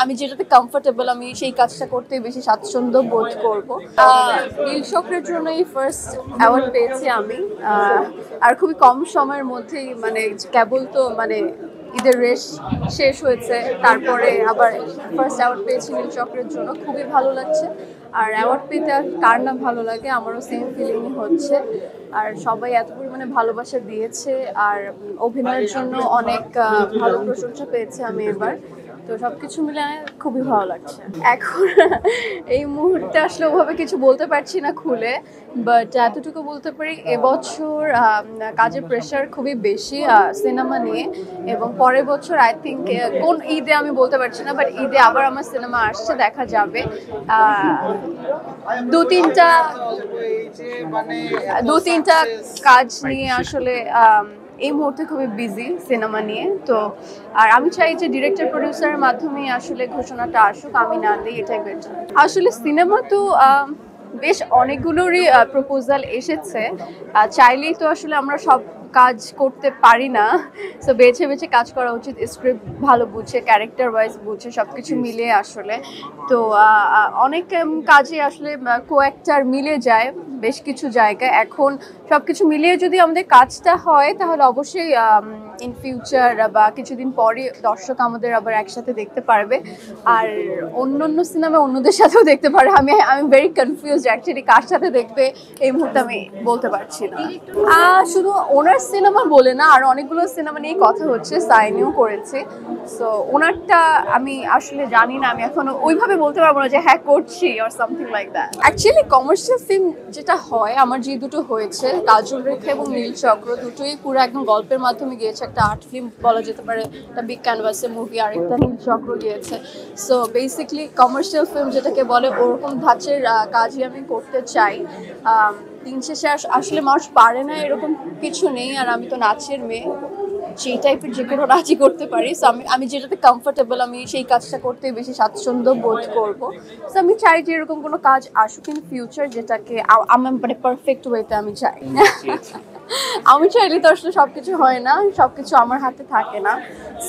আমি যেটাতে কমফোর্টেবল আমি সেই কাজটা করতে বেশি স্বাচ্ছন্দ্য বোধ করব। নীল চক্রের জন্য এই ফার্স্ট অ্যাওয়ার্ড পেয়েছি আমি, আর খুবই কম সময়ের মধ্যেই, মানে কেবল তো মানে ঈদের রেশ শেষ হয়েছে, তারপরে আবার ফার্স্ট অ্যাওয়ার্ড পেয়েছি নীল চক্রের জন্য, খুবই ভালো লাগছে। আর অ্যাওয়ার্ড পেতে কার না ভালো লাগে, আমারও সেম ফিলিংই হচ্ছে। আর সবাই এত পরিমাণে ভালোবাসা দিয়েছে, আর অভিনয়ের জন্য অনেক ভালো প্রশংসা পেয়েছে আমি এবার। তো সবকিছু মিলে খুবই ভালো লাগছে। এখন এই মুহূর্তে আসলে ওভাবে কিছু বলতে পারছি না খুলে, বাট এতটুকু বলতে পারি এবছর কাজের প্রেশার খুবই বেশি সিনেমা নিয়ে, এবং পরের বছর আই থিঙ্ক কোন ঈদে আমি বলতে পারছি না, বাট ঈদে আবার আমার সিনেমা আসছে, দেখা যাবে। দু তিনটা কাজ নিয়ে আসলে এই মুহূর্তে খুবই বিজি সিনেমা নিয়ে। তো আর আমি চাই যে ডিরেক্টর প্রডিউসারের মাধ্যমে আসলে ঘোষণাটা আসুক, আমি না দিই এটাই বেটার। আসলে সিনেমা তো বেশ অনেকগুলোরই প্রপোজাল এসেছে, চাইলেই তো আসলে আমরা সব কাজ করতে পারি না, সো বেছে বেছে কাজ করা উচিত, স্ক্রিপ্ট ভালো বুঝে, ক্যারেক্টার ওয়াইজ বুঝে, সব কিছু মিলিয়ে আসলে। তো অনেক কাজে আসলে কো-অ্যাক্টার মিলে যায় বেশ কিছু জায়গায়। এখন সব কিছু মিলিয়ে যদি আমাদের কাজটা হয়, তাহলে অবশ্যই ইন ফিউচার বা কিছুদিন পরে দর্শক আমাদের আবার একসাথে দেখতে পারবে, আর অন্য সিনেমা অন্যদের সাথেও দেখতে পারে। আমি ভেরি কনফিউজড অ্যাকচুয়ালি কার সাথে দেখবে এই মুহূর্তে আমি বলতে পারছি না। শুধু ওনার সিনেমা বলে না, আর অনেকগুলো সিনেমা নিয়ে কথা হচ্ছে, সাইনিও করেছে। সো ওনারটা আমি আসলে জানি না, আমি এখনো ওইভাবে বলতে পারবো না যে হ্যাঁ করছি or something like that. Actually commercial film যেটা হয়, আমার যে দুটো হয়েছে কাজল রেখা এবং নীল চক্র, দুটোই পুরো একদম গল্পের মাধ্যমে গিয়েছে, একটা আর্ট ফিল্ম বলা যেতে পারে, একটা বিগ ক্যানভাসের মুভি, আর একটা নীল চক্র গিয়েছে। সো বেসিকলি কমার্শিয়াল ফিল্ম যেটাকে বলে, ওরকম ধাঁচের কাজই আমি করতে চাই। দিন শেষে আসলে মানুষ পারে না এরকম কিছু নেই, আর আমি তো নাচের মেয়ে, সেই টাইপের যে কোনো নাচই করতে পারি। সো আমি যেটাতে কমফোর্টেবল আমি সেই কাজটা করতে বেশি স্বাচ্ছন্দ্য বোধ করবো। সো আমি চাই যে এরকম কোনো কাজ আসুক ইন ফিউচার, যেটাকে আমার মানে পারফেক্ট ওয়েতে আমি চাই। আমি চাইলে তো আসলে সবকিছু হয় না, সবকিছু আমার হাতে থাকে না।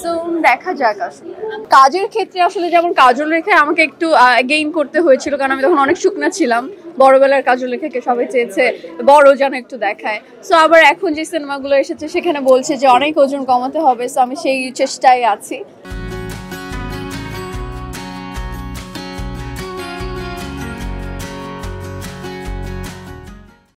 সো দেখা যাক। আসলে কাজের ক্ষেত্রে আসলে যেমন কাজল রেখা আমাকে একটু গেইন করতে হয়েছিল, কারণ আমি তখন অনেক শুকনা ছিলাম। বড়বেলার কাজল রেখাকে সবাই চেয়েছে বড় যেন একটু দেখায়। সো আবার এখন যে সিনেমাগুলো এসেছে সেখানে বলছে যে অনেক ওজন কমাতে হবে, সো আমি সেই চেষ্টায় আছি।